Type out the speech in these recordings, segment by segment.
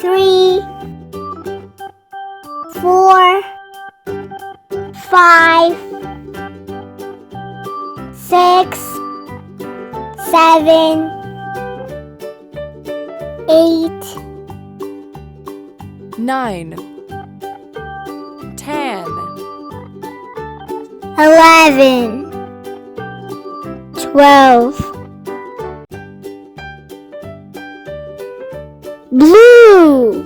3, 4, 5, 6, 7, 8, 9, 10, 11, 12. Blue.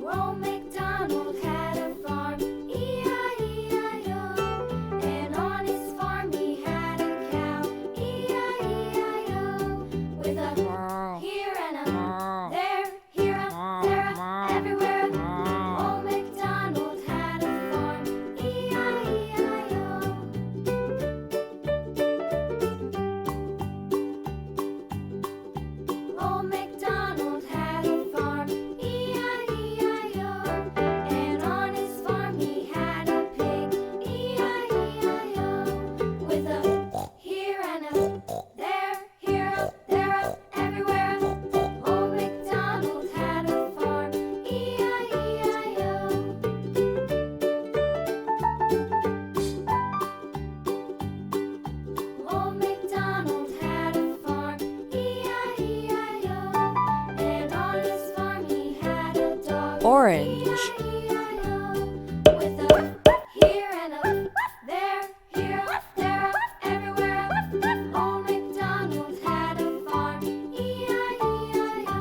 Old MacDonald had a farm, E-I-E-I-O. And on his farm he had a cow, E-I-E-I-O. With a here and a there, here a, there a, everywhere. Old MacDonald had a farm, E-I-E-I-O. Old MacDonald had a farm, E-I-E-I-O. And on his farm he had a pig, E-I-E-I-O. With a here and a there, here a, there a, everywhere. Old MacDonald had a farm, E-I-E-I-O. Old MacDonald had a farm, E-I-E-I-O. And on his farm he had a dog, orange, E-I-E-I-O. With a here and a there, here a, there a, everywhere. Old MacDonald had a farm, E-I-E-I-O.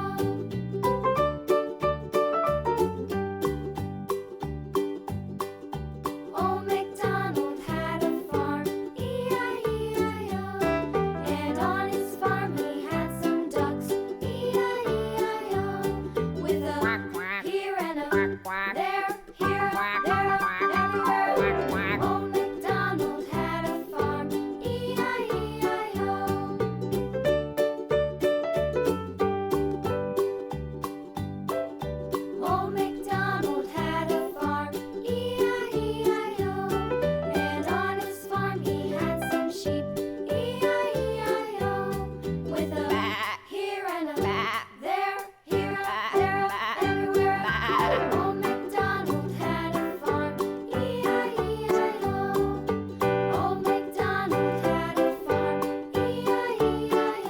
Old MacDonald had a farm, E-I-E-I-O. And on his farm he had some ducks, E-I-E-I-O. With a here and a there, here a, there a, everywhere. Old MacDonald had a farm, E-I-E-I-O. Old MacDonald had a farm, E-I-E-I-O. And on his farm he had some sheep, E-I-E-I-O. With a here and a there, here a, there a, everywhere. Old MacDonald had a farm, E-I-E-I-O. Old MacDonald had a farm, E-I-E-I-O.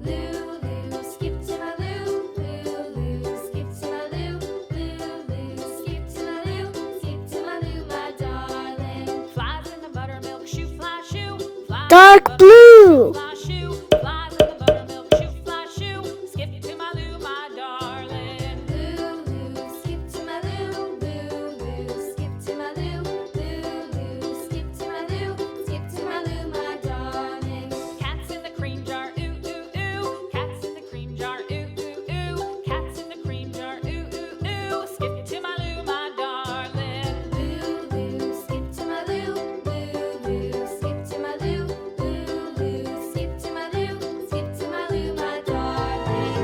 Lulu, skip to my loo, Lulu, skip to my loo, Lulu, skip to my loo, skip to my loo, my darling. Flies in the buttermilk shoe, fly shoe, fly Dark blue. fly shoe, flies in the buttermilk shoe, fly shoe, skip to my loo, my darling. Lulu, skip to my loo, Lulu, skip to my loo, Lulu, skip to my loo, skip to my loo, my darling. Cats in the cream jar, ooh ooh ooh. Cats in the cream jar, ooh ooh ooh. Cats in the cream jar, ooh ooh ooh. Skip to my loo, my darling. Lulu, skip to my loo, Lulu, skip to my loo, Lulu, skip to my loo, skip to my loo, my darling.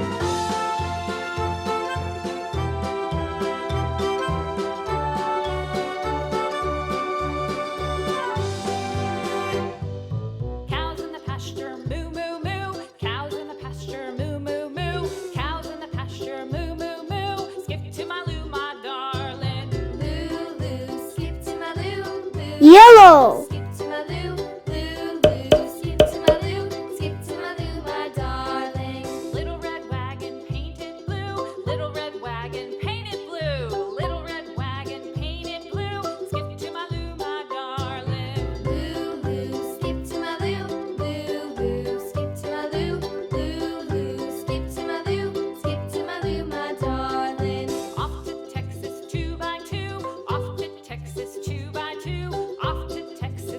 Cows in the pasture, moo moo moo. Cows in the pasture, moo moo moo. Cows in the pasture, moo moo moo. Skip to my loo, my darling. Lulu, skip to my loo, Lulu. Yellow. Skip to my loo, Lulu, skip to my loo, skip to my loo, my darling. Little red wagon painted blue, little red wagon painted blue, little red wagon painted blue. Skip to my loo, my darling. Lulu, skip to my loo, Lulu, skip to my loo, Lulu, skip to my loo, skip to my loo, my darling. Off to Texas 2 by 2, off to Texas 2 by 2, off to Texas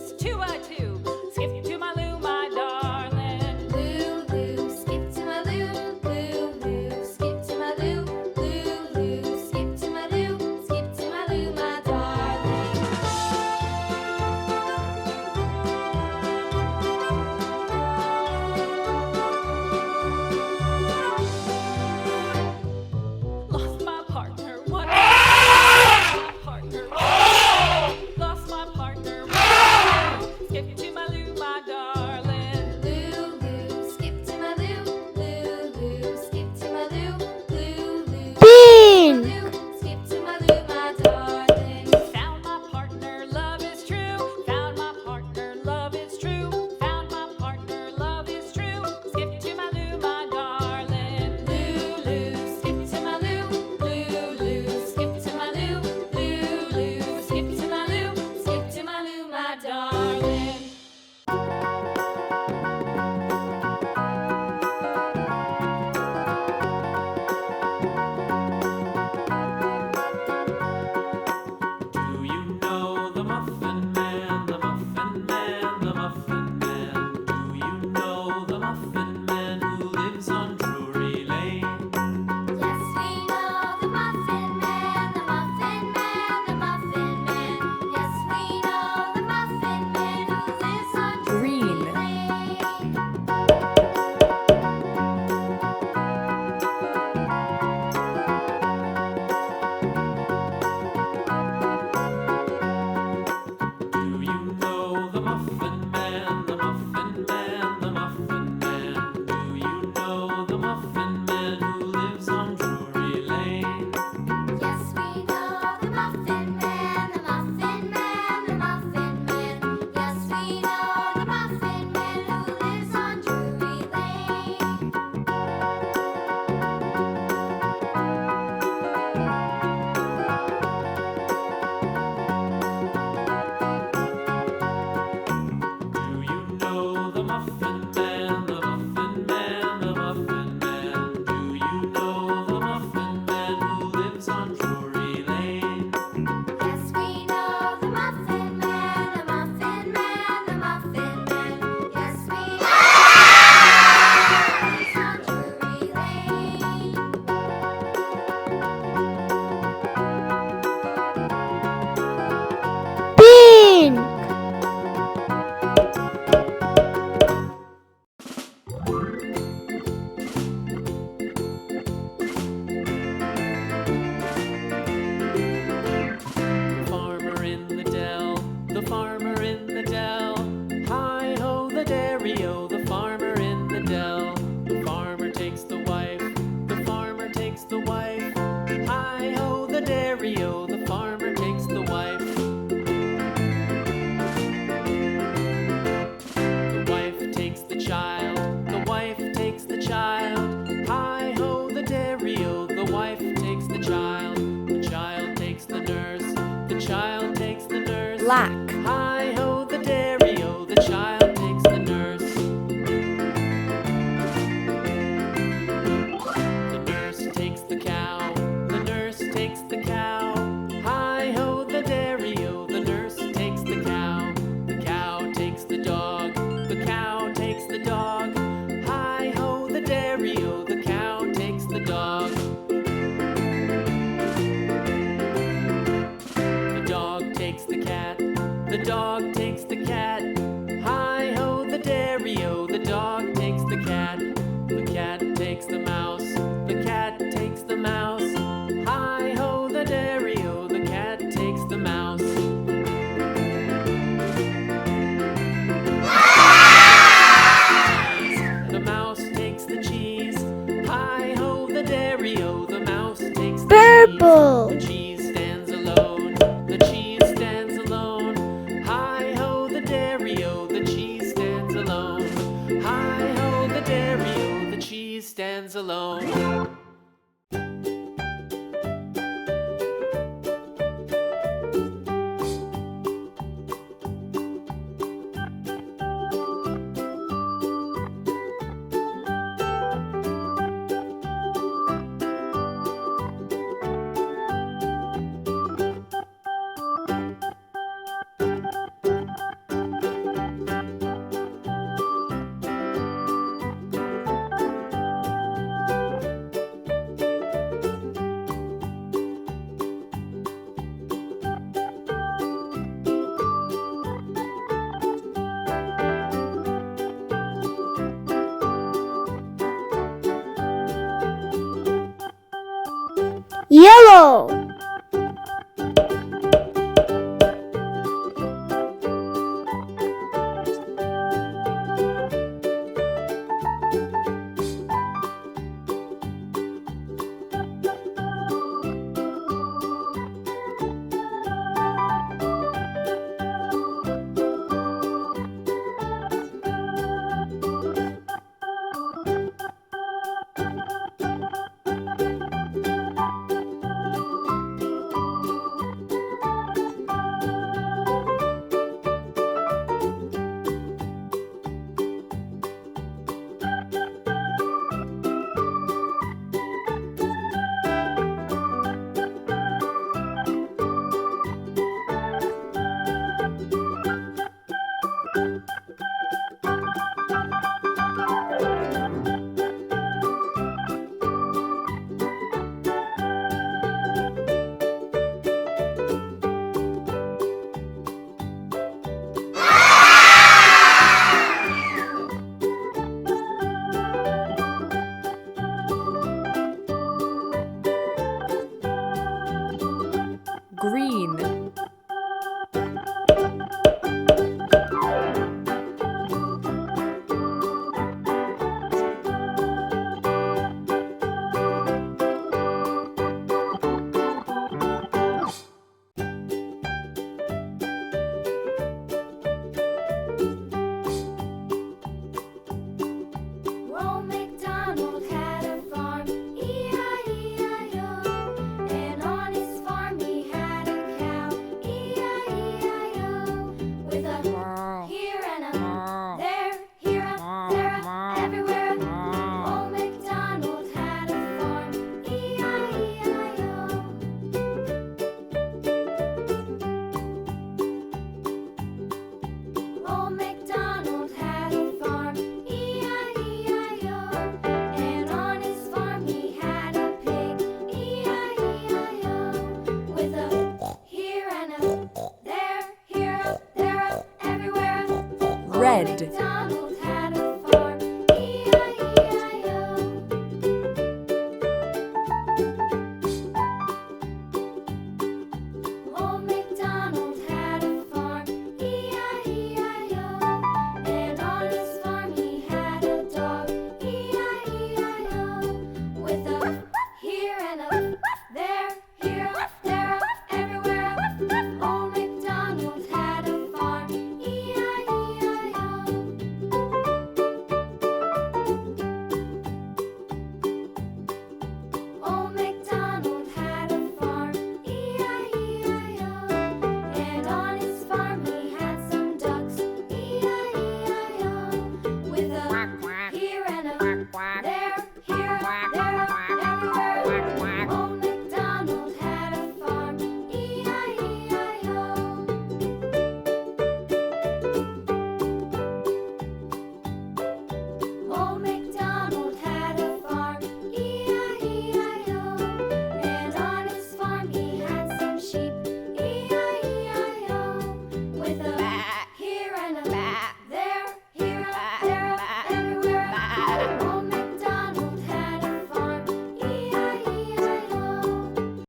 black. Hi-ho, the dairy-o, the child takes the nurse. The nurse takes the cow, the nurse takes the cow. Hi-ho, the dairy-o, the nurse takes the cow. The cow takes the dog, the cow takes the dog. Hi-ho, the dairy-o, the cow takes the dog. The dog takes the cat, the dog takes the cat. Hi-ho, the dairy-o, the dog takes the cat. The cat takes the mouse, the cat takes the mouse. Hi-ho, the dairy-o, the cat takes the mouse. The mouse takes the cheese. Hi-ho, the dairy-o, the mouse takes the Purple. cheese. The cheese stands alone, the cheese stands alone. Hi-ho, the dairy-o, the cheese stands alone. Hi-ho, the dairy-o, the cheese stands alone. Yellow. Green. Old MacDonald had a farm, E-I-E-I-O. And on his farm he had a cow, E-I-E-I-O. With a here and a there, here a, there a, everywhere a. Old MacDonald had a farm, E-I-E-I-O. Old MacDonald had a farm, E-I-E-I-O. And on his farm he had a pig, E-I-E-I-O. With a here and a there, here a, there a, everywhere a. Old Red. MacDonald